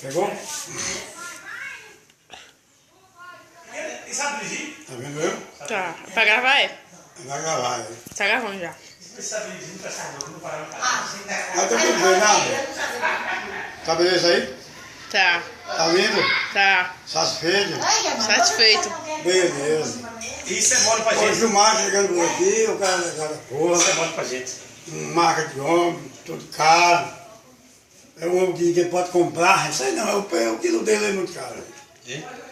Pegou? E sabe dirigir? Tá vendo eu? Tá. Pra gravar é? Vai gravar aí. Tá gravando já. Você sabe dirigir, não presta não parar no carro. Mas tem que dizer nada. Tá beleza aí? Tá. Tá lindo? Tá. Satisfeito? Satisfeito. Beleza. Isso é mole pra Hoje gente. o Marco chegando por aqui, o cara da porra, Isso é mole pra gente. marca de homem, tudo caro. É um ovo que quem pode comprar, isso aí não, o quilo dele é muito caro.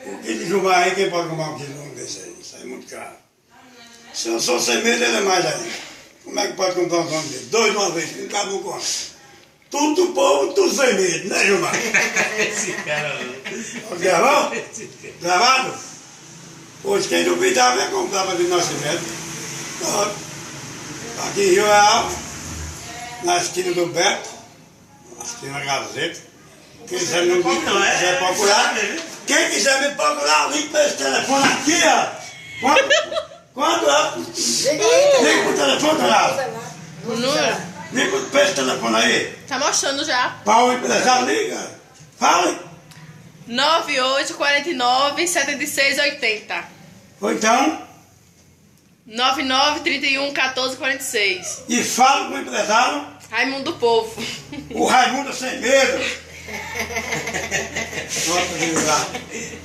O quilo de Gilmar aí, quem pode comprar um quilo desse aí? Isso aí é muito caro. Se eu sou sem medo, ele é mais ainda. Como é que pode comprar um homem dele? Dois de uma vez, um cabo não compra. Tudo bom, tudo sem medo, né, Gilmar? Esse cara. Gravou? Gravado? Hoje quem duvidar vai comprar para vir no Nascimento. Aqui em Rio Real, na esquina do Beto, na esquina da Gazeta. Quem quiser me procurar, quem quiser me procurar, liga para esse telefone aqui, ó. Quando liga pro telefone, Ronaldo. O número? Liga para esse telefone aí. Tá mostrando já. Para o empresário, liga. Fala. 9849-7680. Ou então, 9931-1446. e fala com o empresário, Raimundo do Povo. o Raimundo sem medo. Nossa,